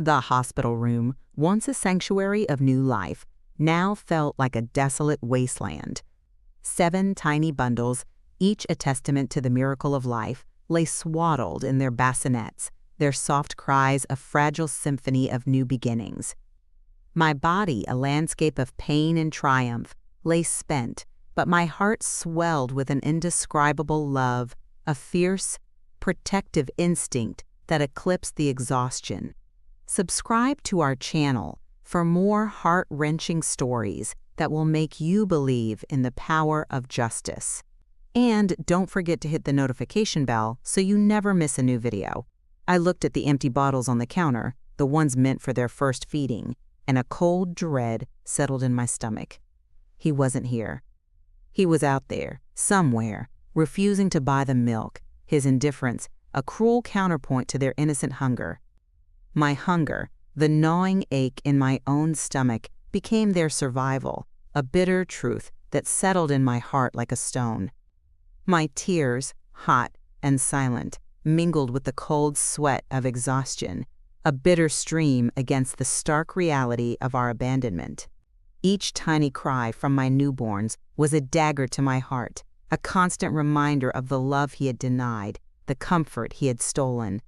The hospital room, once a sanctuary of new life, now felt like a desolate wasteland. 7 tiny bundles, each a testament to the miracle of life, lay swaddled in their bassinets, their soft cries a fragile symphony of new beginnings. My body, a landscape of pain and triumph, lay spent, but my heart swelled with an indescribable love, a fierce, protective instinct that eclipsed the exhaustion. Subscribe to our channel for more heart-wrenching stories that will make you believe in the power of justice. And don't forget to hit the notification bell so you never miss a new video. I looked at the empty bottles on the counter, the ones meant for their first feeding, and a cold dread settled in my stomach. He wasn't here. He was out there, somewhere, refusing to buy the milk, his indifference, a cruel counterpoint to their innocent hunger. My hunger, the gnawing ache in my own stomach, became their survival, a bitter truth that settled in my heart like a stone. My tears, hot and silent, mingled with the cold sweat of exhaustion, a bitter stream against the stark reality of our abandonment. Each tiny cry from my newborns was a dagger to my heart, a constant reminder of the love he had denied, the comfort he had stolen.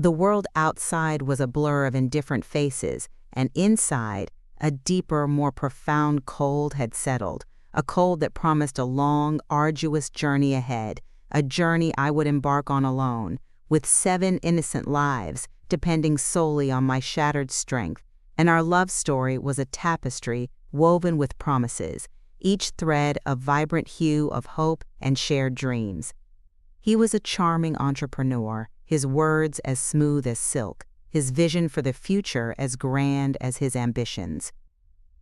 The world outside was a blur of indifferent faces, and inside, a deeper, more profound cold had settled, a cold that promised a long, arduous journey ahead, a journey I would embark on alone, with 7 innocent lives, depending solely on my shattered strength. And our love story was a tapestry woven with promises, each thread a vibrant hue of hope and shared dreams. He was a charming entrepreneur, his words as smooth as silk, his vision for the future as grand as his ambitions.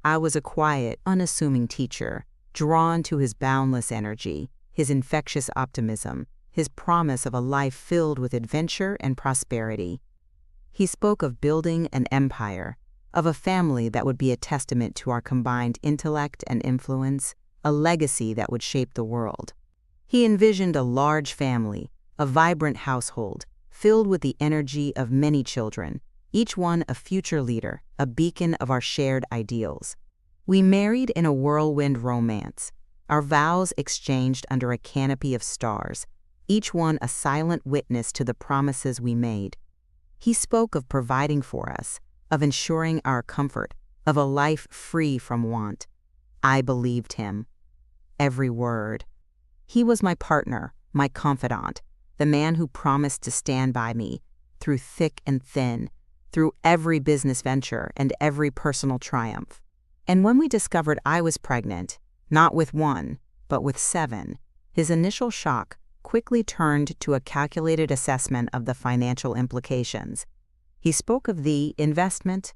I was a quiet, unassuming teacher, drawn to his boundless energy, his infectious optimism, his promise of a life filled with adventure and prosperity. He spoke of building an empire, of a family that would be a testament to our combined intellect and influence, a legacy that would shape the world. He envisioned a large family, a vibrant household, filled with the energy of many children, each one a future leader, a beacon of our shared ideals. We married in a whirlwind romance, our vows exchanged under a canopy of stars, each one a silent witness to the promises we made. He spoke of providing for us, of ensuring our comfort, of a life free from want. I believed him. Every word. He was my partner, my confidant, the man who promised to stand by me, through thick and thin, through every business venture and every personal triumph. And when we discovered I was pregnant, not with 1, but with 7, his initial shock quickly turned to a calculated assessment of the financial implications. He spoke of the investment,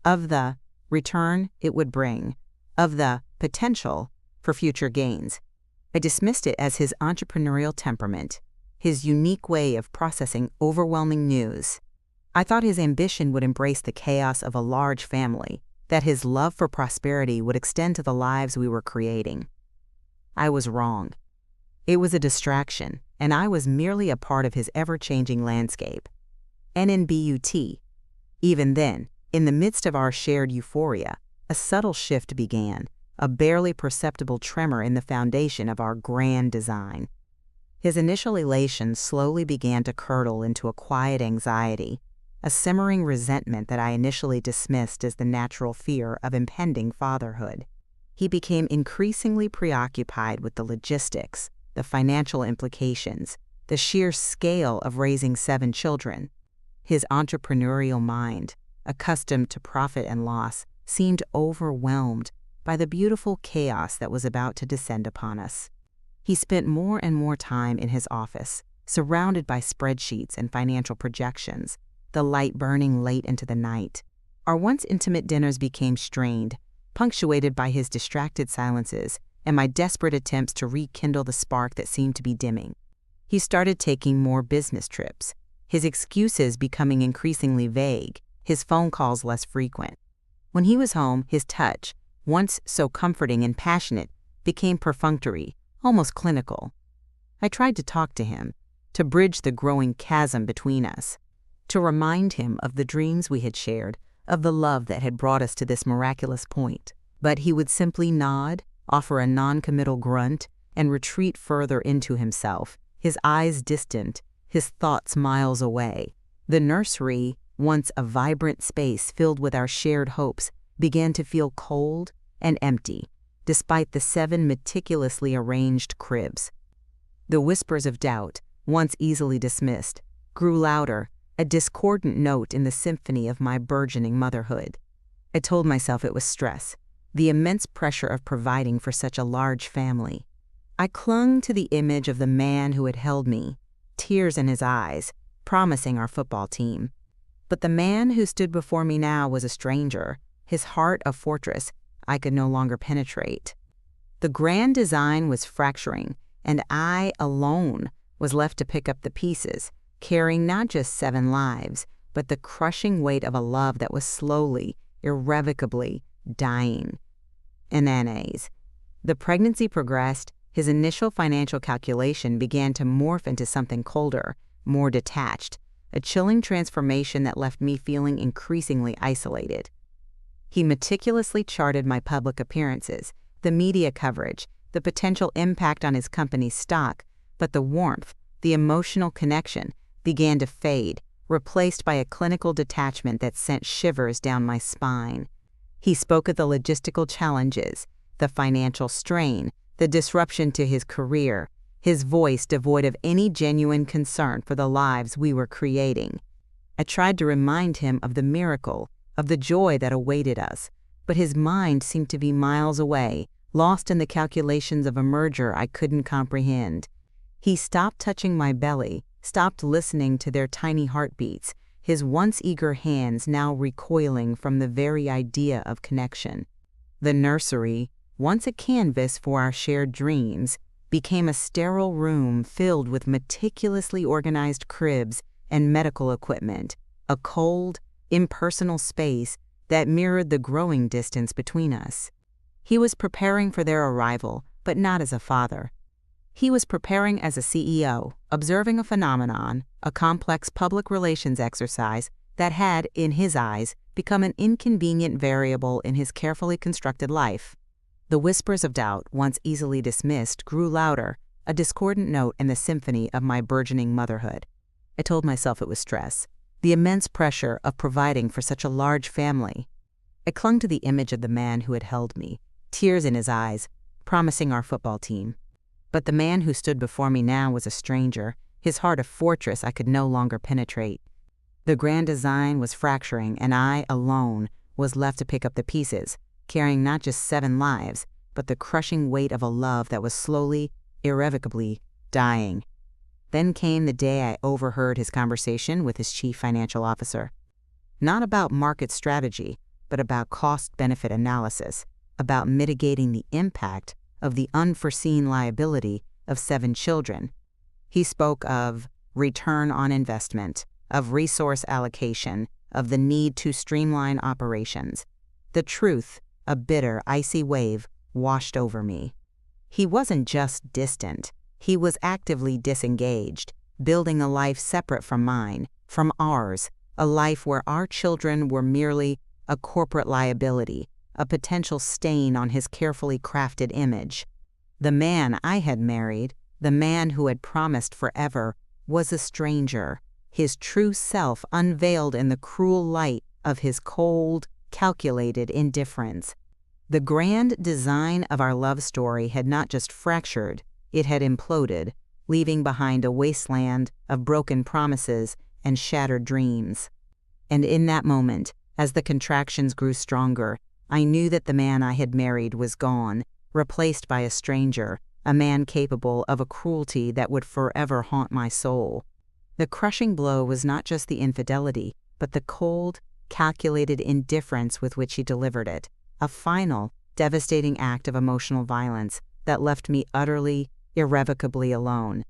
of the return it would bring, of the potential for future gains. I dismissed it as his entrepreneurial temperament, his unique way of processing overwhelming news. I thought his ambition would embrace the chaos of a large family, that his love for prosperity would extend to the lives we were creating. I was wrong. It was a distraction, and I was merely a part of his ever-changing landscape. NNBUT. Even then, in the midst of our shared euphoria, a subtle shift began, a barely perceptible tremor in the foundation of our grand design. His initial elation slowly began to curdle into a quiet anxiety, a simmering resentment that I initially dismissed as the natural fear of impending fatherhood. He became increasingly preoccupied with the logistics, the financial implications, the sheer scale of raising 7 children. His entrepreneurial mind, accustomed to profit and loss, seemed overwhelmed by the beautiful chaos that was about to descend upon us. He spent more and more time in his office, surrounded by spreadsheets and financial projections, the light burning late into the night. Our once intimate dinners became strained, punctuated by his distracted silences and my desperate attempts to rekindle the spark that seemed to be dimming. He started taking more business trips, his excuses becoming increasingly vague, his phone calls less frequent. When he was home, his touch, once so comforting and passionate, became perfunctory, almost clinical. I tried to talk to him, to bridge the growing chasm between us. to remind him of the dreams we had shared, of the love that had brought us to this miraculous point. But he would simply nod, offer a non-committal grunt, and retreat further into himself, his eyes distant, his thoughts miles away. The nursery, once a vibrant space filled with our shared hopes, began to feel cold and empty, despite the 7 meticulously arranged cribs. The whispers of doubt, once easily dismissed, grew louder, a discordant note in the symphony of my burgeoning motherhood. I told myself it was stress, the immense pressure of providing for such a large family. I clung to the image of the man who had held me, tears in his eyes, promising our football team. But the man who stood before me now was a stranger, his heart a fortress I could no longer penetrate. The grand design was fracturing, and I alone was left to pick up the pieces, carrying not just 7 lives, but the crushing weight of a love that was slowly, irrevocably dying. Ananes. The pregnancy progressed. His initial financial calculation began to morph into something colder, more detached, a chilling transformation that left me feeling increasingly isolated. He meticulously charted my public appearances, the media coverage, the potential impact on his company's stock, but the warmth, the emotional connection, began to fade, replaced by a clinical detachment that sent shivers down my spine. He spoke of the logistical challenges, the financial strain, the disruption to his career, his voice devoid of any genuine concern for the lives we were creating. I tried to remind him of the miracle, of the joy that awaited us, but his mind seemed to be miles away, lost in the calculations of a merger I couldn't comprehend. He stopped touching my belly, stopped listening to their tiny heartbeats, his once eager hands now recoiling from the very idea of connection. The nursery, once a canvas for our shared dreams, became a sterile room filled with meticulously organized cribs and medical equipment, a cold, impersonal space that mirrored the growing distance between us. He was preparing for their arrival, but not as a father. He was preparing as a CEO, observing a phenomenon, a complex public relations exercise that had, in his eyes, become an inconvenient variable in his carefully constructed life. The whispers of doubt, once easily dismissed, grew louder, a discordant note in the symphony of my burgeoning motherhood. I told myself it was stress, the immense pressure of providing for such a large family. I clung to the image of the man who had held me, tears in his eyes, promising our football team. But the man who stood before me now was a stranger, his heart a fortress I could no longer penetrate. The grand design was fracturing, and I, alone, was left to pick up the pieces, carrying not just 7 lives, but the crushing weight of a love that was slowly, irrevocably dying. Then came the day I overheard his conversation with his chief financial officer. Not about market strategy, but about cost-benefit analysis, about mitigating the impact of the unforeseen liability of 7 children. He spoke of return on investment, of resource allocation, of the need to streamline operations. The truth, a bitter, icy wave, washed over me. He wasn't just distant. He was actively disengaged, building a life separate from mine, from ours, a life where our children were merely a corporate liability, a potential stain on his carefully crafted image. The man I had married, the man who had promised forever, was a stranger, his true self unveiled in the cruel light of his cold, calculated indifference. The grand design of our love story had not just fractured, it had imploded, leaving behind a wasteland of broken promises and shattered dreams. And in that moment, as the contractions grew stronger, I knew that the man I had married was gone, replaced by a stranger, a man capable of a cruelty that would forever haunt my soul. The crushing blow was not just the infidelity, but the cold, calculated indifference with which he delivered it, a final, devastating act of emotional violence that left me utterly, irrevocably alone.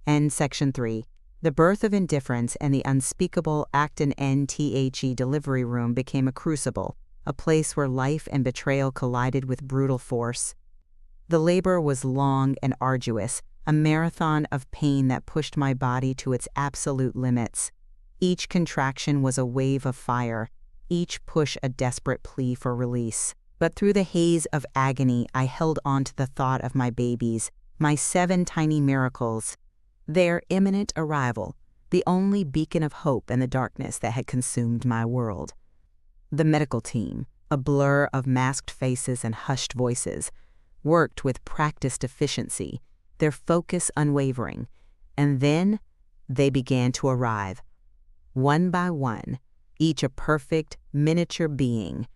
End section 3. The birth of indifference and the unspeakable Acton NTHE delivery room became a crucible, a place where life and betrayal collided with brutal force. The labor was long and arduous, a marathon of pain that pushed my body to its absolute limits. Each contraction was a wave of fire, each push a desperate plea for release. But through the haze of agony, I held on to the thought of my babies, my 7 tiny miracles. Their imminent arrival, the only beacon of hope in the darkness that had consumed my world. The medical team, a blur of masked faces and hushed voices, worked with practiced efficiency, their focus unwavering, and then they began to arrive. One by one, each a perfect, miniature being,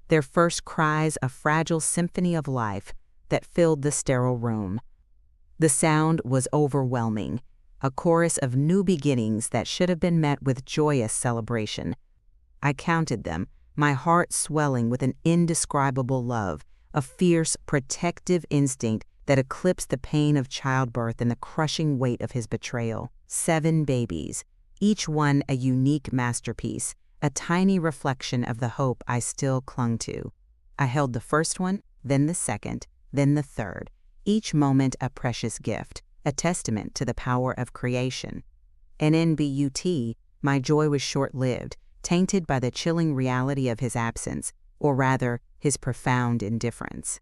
their first cries a fragile symphony of life that filled the sterile room. The sound was overwhelming, a chorus of new beginnings that should have been met with joyous celebration. I counted them, my heart swelling with an indescribable love, a fierce, protective instinct that eclipsed the pain of childbirth and the crushing weight of his betrayal. 7 babies, each one a unique masterpiece, a tiny reflection of the hope I still clung to. I held the first one, then the second, then the third, each moment a precious gift, a testament to the power of creation. And in BUT, my joy was short-lived, tainted by the chilling reality of his absence, or rather, his profound indifference.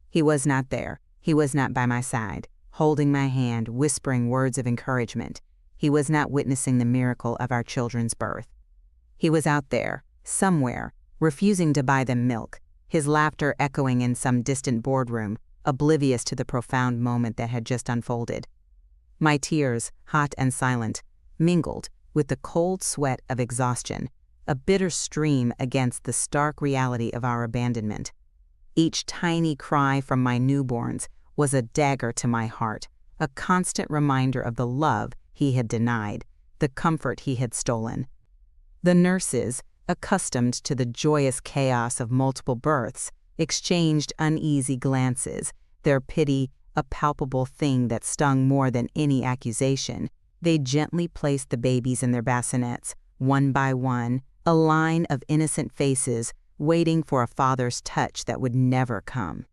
He was not there. He was not by my side, holding my hand, whispering words of encouragement. He was not witnessing the miracle of our children's birth. He was out there, somewhere, refusing to buy them milk, his laughter echoing in some distant boardroom, oblivious to the profound moment that had just unfolded. My tears, hot and silent, mingled with the cold sweat of exhaustion, a bitter stream against the stark reality of our abandonment. Each tiny cry from my newborns was a dagger to my heart, a constant reminder of the love he had denied, the comfort he had stolen. The nurses, accustomed to the joyous chaos of multiple births, exchanged uneasy glances, their pity a palpable thing that stung more than any accusation. They gently placed the babies in their bassinets, one by one, a line of innocent faces waiting for a father's touch that would never come.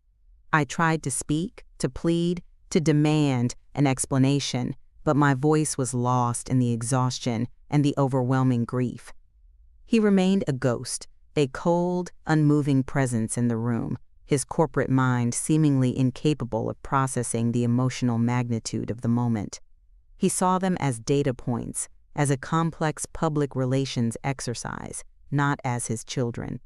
I tried to speak, to plead, to demand an explanation, but my voice was lost in the exhaustion and the overwhelming grief. He remained a ghost, a cold, unmoving presence in the room, his corporate mind seemingly incapable of processing the emotional magnitude of the moment. He saw them as data points, as a complex public relations exercise, not as his children.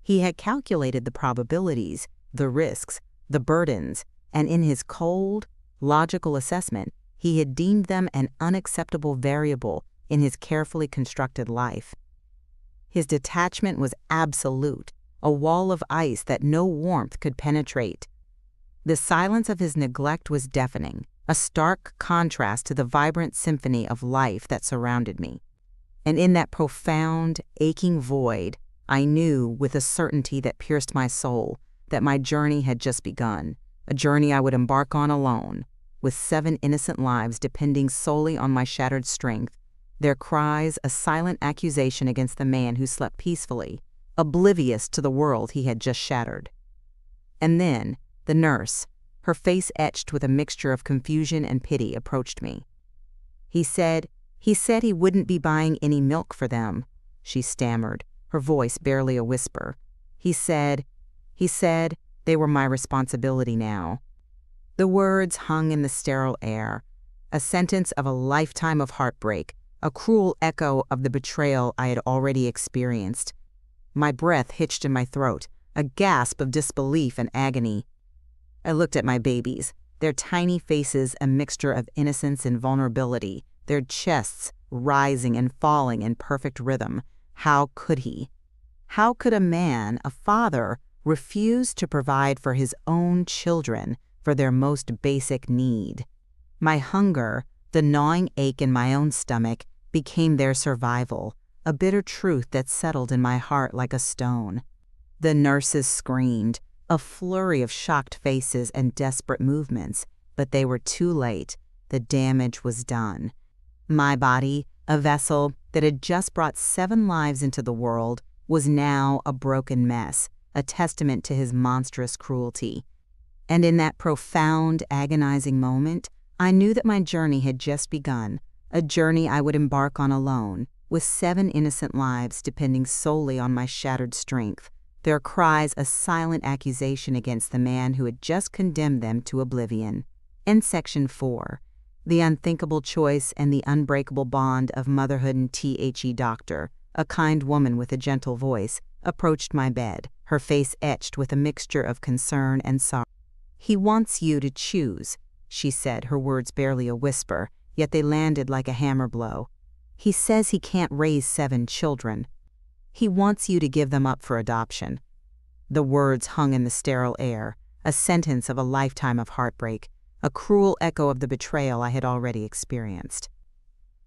He had calculated the probabilities, the risks, the burdens, and in his cold, logical assessment, he had deemed them an unacceptable variable in his carefully constructed life. His detachment was absolute, a wall of ice that no warmth could penetrate. The silence of his neglect was deafening, a stark contrast to the vibrant symphony of life that surrounded me. And in that profound, aching void, I knew with a certainty that pierced my soul that my journey had just begun, a journey I would embark on alone, with 7 innocent lives depending solely on my shattered strength, their cries a silent accusation against the man who slept peacefully, oblivious to the world he had just shattered. And then, the nurse, her face etched with a mixture of confusion and pity, approached me. He said he wouldn't be buying any milk for them, she stammered, her voice barely a whisper. He said they were my responsibility now. The words hung in the sterile air, a sentence of a lifetime of heartbreak, a cruel echo of the betrayal I had already experienced. My breath hitched in my throat, a gasp of disbelief and agony. I looked at my babies, their tiny faces a mixture of innocence and vulnerability, their chests rising and falling in perfect rhythm. How could he? How could a man, a father, refuse to provide for his own children for their most basic need? My hunger, the gnawing ache in my own stomach, became their survival, a bitter truth that settled in my heart like a stone. The nurses screamed, a flurry of shocked faces and desperate movements, but they were too late. The damage was done. My body, a vessel that had just brought 7 lives into the world, was now a broken mess, a testament to his monstrous cruelty. And in that profound, agonizing moment, I knew that my journey had just begun, a journey I would embark on alone, with 7 innocent lives depending solely on my shattered strength, their cries a silent accusation against the man who had just condemned them to oblivion. In Section 4, the unthinkable choice and the unbreakable bond of motherhood and The doctor, a kind woman with a gentle voice, approached my bed, her face etched with a mixture of concern and sorrow. "He wants you to choose," she said, her words barely a whisper, yet they landed like a hammer blow. "He says he can't raise 7 children. He wants you to give them up for adoption." The words hung in the sterile air, a sentence of a lifetime of heartbreak, a cruel echo of the betrayal I had already experienced.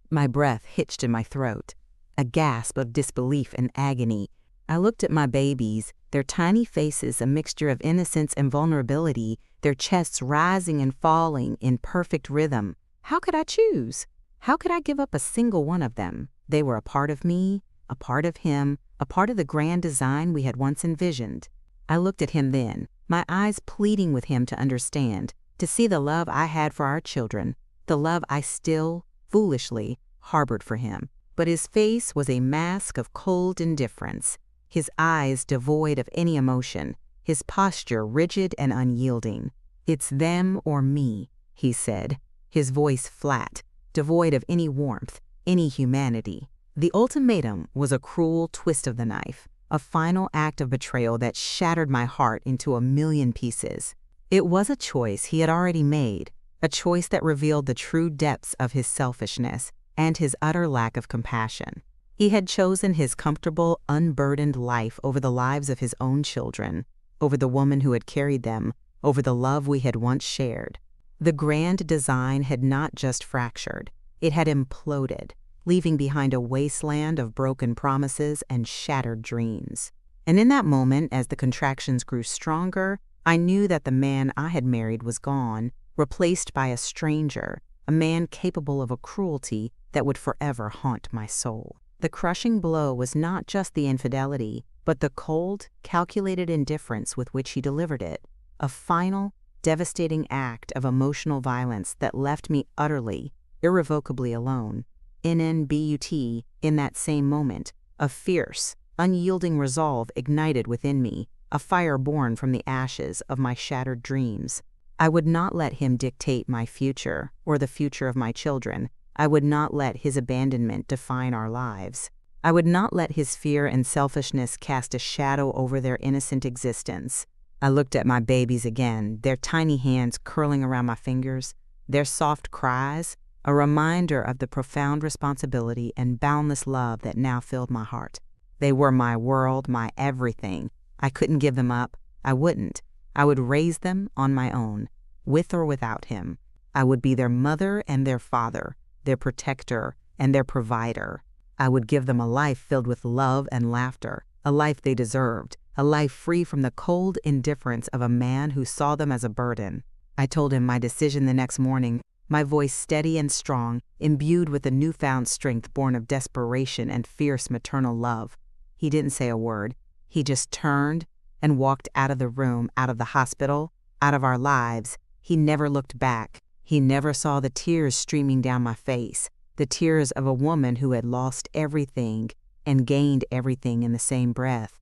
My breath hitched in my throat, a gasp of disbelief and agony. I looked at my babies, their tiny faces a mixture of innocence and vulnerability, their chests rising and falling in perfect rhythm. How could I choose? How could I give up a single one of them? They were a part of me, a part of him, a part of the grand design we had once envisioned. I looked at him then, my eyes pleading with him to understand, to see the love I had for our children, the love I still, foolishly, harbored for him. But his face was a mask of cold indifference, his eyes devoid of any emotion, his posture rigid and unyielding. "It's them or me," he said, his voice flat, devoid of any warmth, any humanity. The ultimatum was a cruel twist of the knife, a final act of betrayal that shattered my heart into a million pieces. It was a choice he had already made, a choice that revealed the true depths of his selfishness and his utter lack of compassion. He had chosen his comfortable, unburdened life over the lives of his own children, over the woman who had carried them, over the love we had once shared. The grand design had not just fractured, it had imploded, leaving behind a wasteland of broken promises and shattered dreams. And in that moment, as the contractions grew stronger, I knew that the man I had married was gone, replaced by a stranger, a man capable of a cruelty that would forever haunt my soul. The crushing blow was not just the infidelity, but the cold, calculated indifference with which he delivered it, a final, devastating act of emotional violence that left me utterly, irrevocably alone. In that same moment, a fierce, unyielding resolve ignited within me, a fire born from the ashes of my shattered dreams. I would not let him dictate my future or the future of my children. I would not let his abandonment define our lives. I would not let his fear and selfishness cast a shadow over their innocent existence. I looked at my babies again, their tiny hands curling around my fingers, their soft cries, a reminder of the profound responsibility and boundless love that now filled my heart. They were my world, my everything. I couldn't give them up. I wouldn't. I would raise them on my own, with or without him. I would be their mother and their father, their protector and their provider. I would give them a life filled with love and laughter, a life they deserved, a life free from the cold indifference of a man who saw them as a burden. I told him my decision the next morning, my voice steady and strong, imbued with a newfound strength born of desperation and fierce maternal love. He didn't say a word. He just turned and walked out of the room, out of the hospital, out of our lives. He never looked back. He never saw the tears streaming down my face, the tears of a woman who had lost everything and gained everything in the same breath.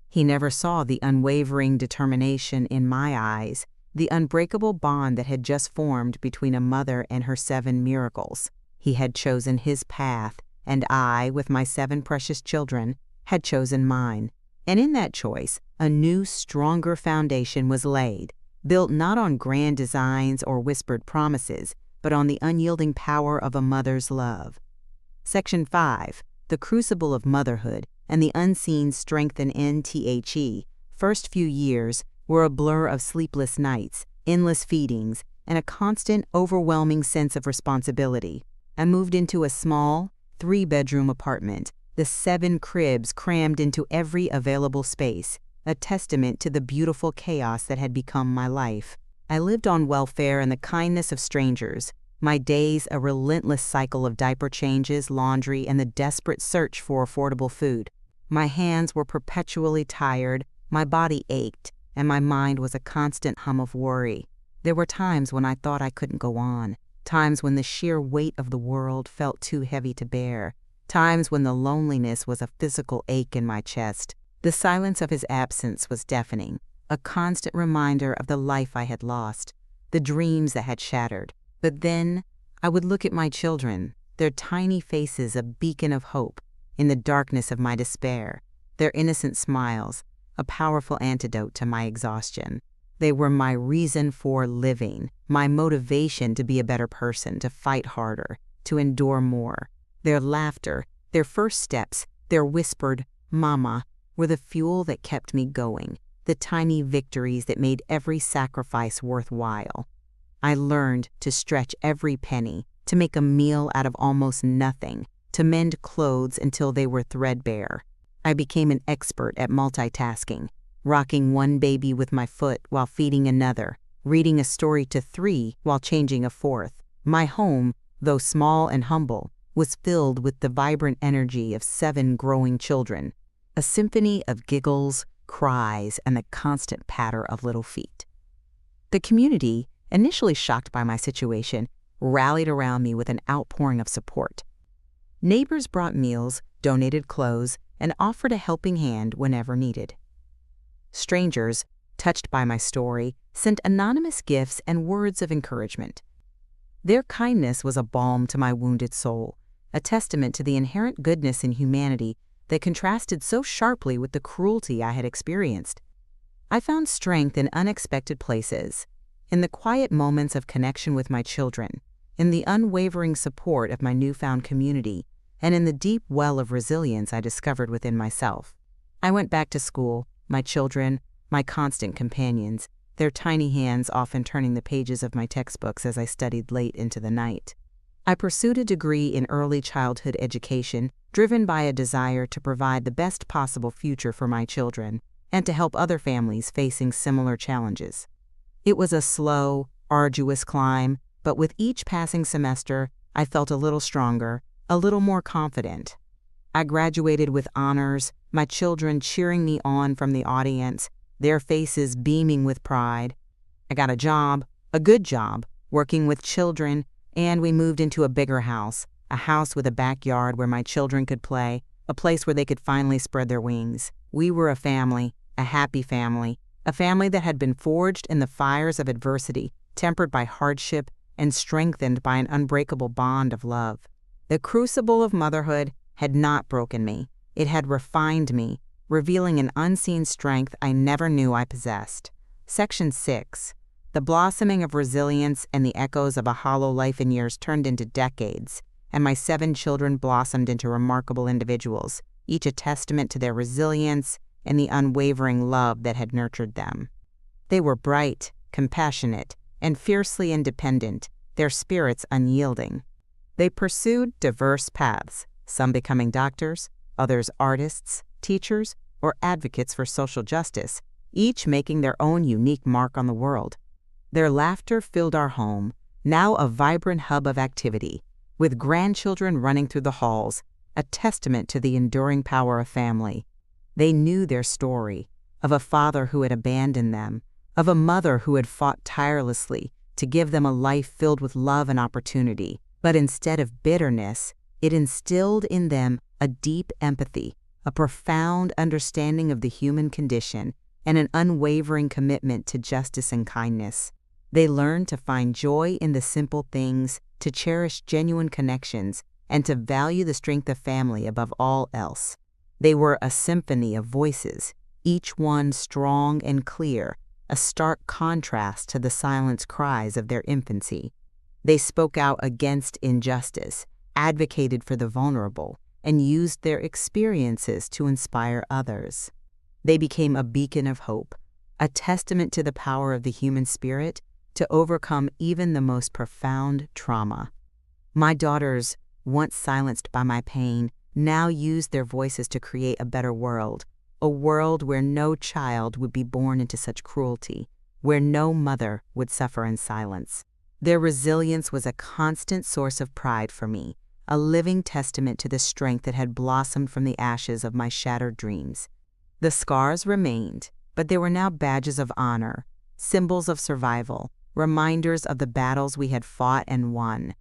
He never saw the unwavering determination in my eyes, the unbreakable bond that had just formed between a mother and her 7 miracles. He had chosen his path, and I, with my 7 precious children, had chosen mine. And in that choice, a new, stronger foundation was laid, built not on grand designs or whispered promises, but on the unyielding power of a mother's love. Section 5, the crucible of motherhood and the unseen strength and The first few years were a blur of sleepless nights, endless feedings, and a constant, overwhelming sense of responsibility. I moved into a small, 3-bedroom apartment, the 7 cribs crammed into every available space, a testament to the beautiful chaos that had become my life. I lived on welfare and the kindness of strangers, my days a relentless cycle of diaper changes, laundry, and the desperate search for affordable food. My hands were perpetually tired, my body ached, and my mind was a constant hum of worry. There were times when I thought I couldn't go on, times when the sheer weight of the world felt too heavy to bear. times when the loneliness was a physical ache in my chest. The silence of his absence was deafening, a constant reminder of the life I had lost, the dreams that had shattered. But then I would look at my children, their tiny faces a beacon of hope in the darkness of my despair, their innocent smiles, a powerful antidote to my exhaustion. They were my reason for living, my motivation to be a better person, to fight harder, to endure more. Their laughter, their first steps, their whispered, "Mama," were the fuel that kept me going, the tiny victories that made every sacrifice worthwhile. I learned to stretch every penny, to make a meal out of almost nothing, to mend clothes until they were threadbare. I became an expert at multitasking, rocking one baby with my foot while feeding another, reading a story to 3 while changing a 4th. My home, though small and humble, was filled with the vibrant energy of 7 growing children, a symphony of giggles, cries, and the constant patter of little feet. The community, initially shocked by my situation, rallied around me with an outpouring of support. Neighbors brought meals, donated clothes, and offered a helping hand whenever needed. Strangers, touched by my story, sent anonymous gifts and words of encouragement. Their kindness was a balm to my wounded soul, a testament to the inherent goodness in humanity that contrasted so sharply with the cruelty I had experienced. I found strength in unexpected places, in the quiet moments of connection with my children, in the unwavering support of my newfound community, and in the deep well of resilience I discovered within myself. I went back to school, my children, my constant companions, their tiny hands often turning the pages of my textbooks as I studied late into the night. I pursued a degree in early childhood education, driven by a desire to provide the best possible future for my children and to help other families facing similar challenges. It was a slow, arduous climb, but with each passing semester, I felt a little stronger, a little more confident. I graduated with honors, my children cheering me on from the audience, their faces beaming with pride. I got a good job, working with children, and we moved into a bigger house, a house with a backyard where my children could play, a place where they could finally spread their wings. We were a family, a happy family, a family that had been forged in the fires of adversity, tempered by hardship, and strengthened by an unbreakable bond of love. The crucible of motherhood had not broken me. It had refined me, revealing an unseen strength I never knew I possessed. Section 6. The blossoming of resilience and the echoes of a hollow life in years turned into decades, and my 7 children blossomed into remarkable individuals, each a testament to their resilience and the unwavering love that had nurtured them. They were bright, compassionate, and fiercely independent, their spirits unyielding. They pursued diverse paths, some becoming doctors, others artists, teachers, or advocates for social justice, each making their own unique mark on the world. Their laughter filled our home, now a vibrant hub of activity, with grandchildren running through the halls, a testament to the enduring power of family. They knew their story, of a father who had abandoned them, of a mother who had fought tirelessly to give them a life filled with love and opportunity. But instead of bitterness, it instilled in them a deep empathy, a profound understanding of the human condition, and an unwavering commitment to justice and kindness. They learned to find joy in the simple things, to cherish genuine connections, and to value the strength of family above all else. They were a symphony of voices, each one strong and clear, a stark contrast to the silenced cries of their infancy. They spoke out against injustice, advocated for the vulnerable, and used their experiences to inspire others. They became a beacon of hope, a testament to the power of the human spirit to overcome even the most profound trauma. My daughters, once silenced by my pain, now used their voices to create a better world, a world where no child would be born into such cruelty, where no mother would suffer in silence. Their resilience was a constant source of pride for me, a living testament to the strength that had blossomed from the ashes of my shattered dreams. The scars remained, but they were now badges of honor, symbols of survival, reminders of the battles we had fought and won.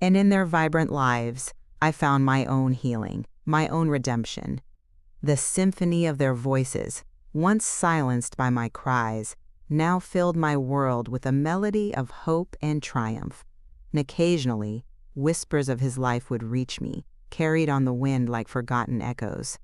And in their vibrant lives, I found my own healing, my own redemption. The symphony of their voices, once silenced by my cries, now filled my world with a melody of hope and triumph. And occasionally, whispers of his life would reach me, carried on the wind like forgotten echoes.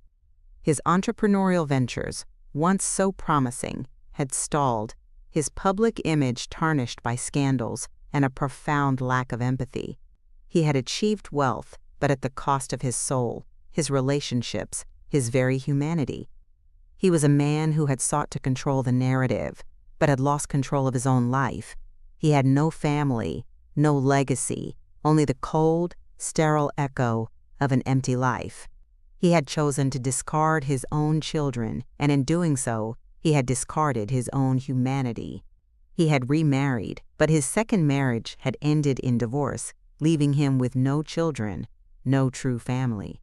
His entrepreneurial ventures, once so promising, had stalled, his public image tarnished by scandals and a profound lack of empathy. He had achieved wealth, but at the cost of his soul, his relationships, his very humanity. He was a man who had sought to control the narrative, but had lost control of his own life. He had no family, no legacy, only the cold, sterile echo of an empty life. He had chosen to discard his own children, and in doing so, he had discarded his own humanity. He had remarried, but his second marriage had ended in divorce, leaving him with no children, no true family.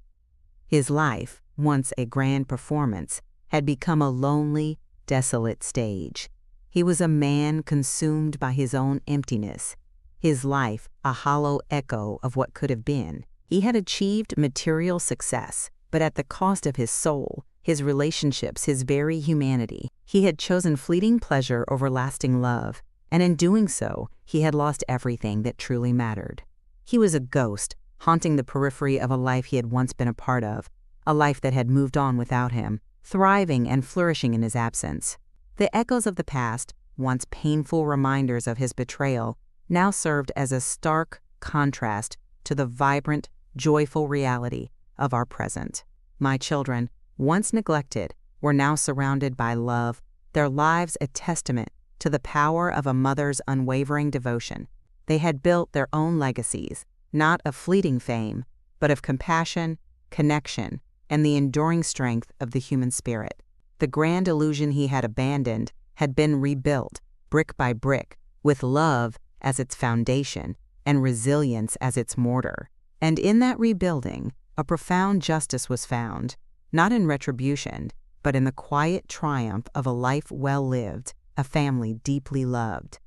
His life, once a grand performance, had become a lonely, desolate stage. He was a man consumed by his own emptiness, his life a hollow echo of what could have been. He had achieved material success, but at the cost of his soul, his relationships, his very humanity. He had chosen fleeting pleasure over lasting love, and in doing so, he had lost everything that truly mattered. He was a ghost, haunting the periphery of a life he had once been a part of, a life that had moved on without him, thriving and flourishing in his absence. The echoes of the past, once painful reminders of his betrayal, now served as a stark contrast to the vibrant, joyful reality of our present. My children, once neglected, were now surrounded by love, their lives a testament to the power of a mother's unwavering devotion. They had built their own legacies, not of fleeting fame, but of compassion, connection, and the enduring strength of the human spirit. The grand illusion he had abandoned had been rebuilt, brick by brick, with love as its foundation and resilience as its mortar. And in that rebuilding, a profound justice was found, not in retribution, but in the quiet triumph of a life well lived, a family deeply loved.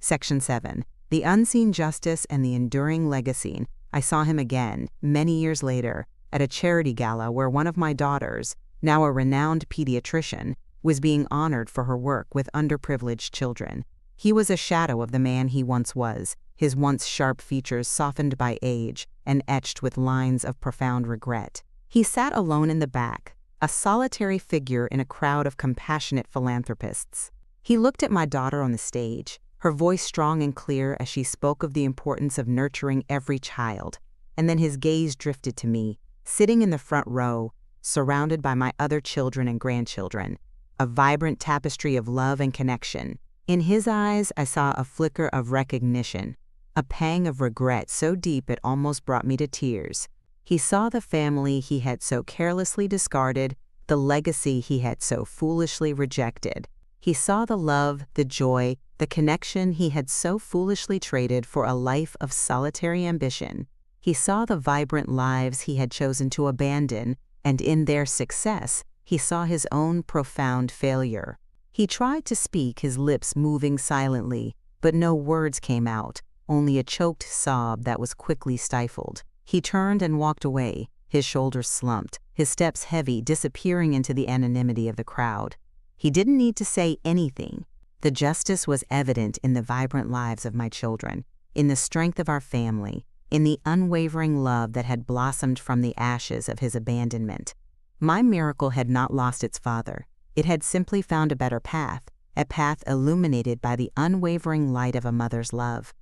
Section 7. The unseen justice and the enduring legacy. I saw him again, many years later, at a charity gala where one of my daughters, now a renowned pediatrician, was being honored for her work with underprivileged children. He was a shadow of the man he once was, his once sharp features softened by age and etched with lines of profound regret. He sat alone in the back, a solitary figure in a crowd of compassionate philanthropists. He looked at my daughter on the stage, her voice strong and clear as she spoke of the importance of nurturing every child, and then his gaze drifted to me, sitting in the front row, surrounded by my other children and grandchildren, a vibrant tapestry of love and connection. In his eyes, I saw a flicker of recognition, a pang of regret so deep it almost brought me to tears. He saw the family he had so carelessly discarded, the legacy he had so foolishly rejected. He saw the love, the joy, the connection he had so foolishly traded for a life of solitary ambition. He saw the vibrant lives he had chosen to abandon, and in their success, he saw his own profound failure. He tried to speak, his lips moving silently, but no words came out, only a choked sob that was quickly stifled. He turned and walked away, his shoulders slumped, his steps heavy, disappearing into the anonymity of the crowd. He didn't need to say anything. The justice was evident in the vibrant lives of my children, in the strength of our family, in the unwavering love that had blossomed from the ashes of his abandonment. My miracle had not lost its father. It had simply found a better path, a path illuminated by the unwavering light of a mother's love.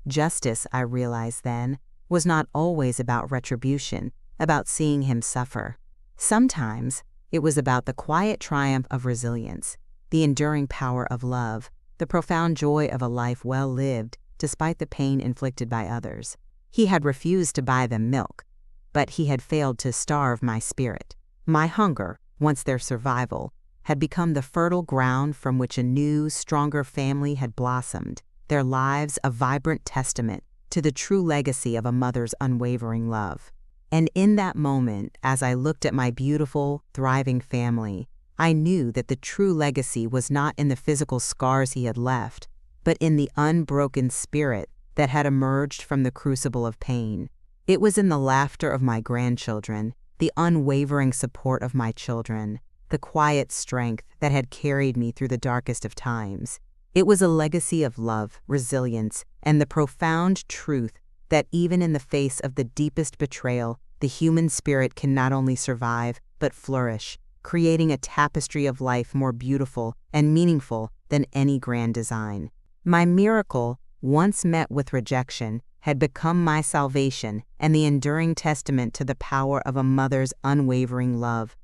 Justice, I realized then, was not always about retribution, about seeing him suffer. Sometimes it was about the quiet triumph of resilience, the enduring power of love, the profound joy of a life well lived despite the pain inflicted by others. He had refused to buy them milk, but he had failed to starve my spirit. My hunger, once their survival, had become the fertile ground from which a new, stronger family had blossomed, their lives a vibrant testament to the true legacy of a mother's unwavering love. And in that moment, as I looked at my beautiful, thriving family, I knew that the true legacy was not in the physical scars he had left, but in the unbroken spirit that had emerged from the crucible of pain. It was in the laughter of my grandchildren, the unwavering support of my children, the quiet strength that had carried me through the darkest of times. It was a legacy of love, resilience, and the profound truth that even in the face of the deepest betrayal, the human spirit can not only survive, but flourish, creating a tapestry of life more beautiful and meaningful than any grand design. My miracle, once met with rejection, had become my salvation and the enduring testament to the power of a mother's unwavering love.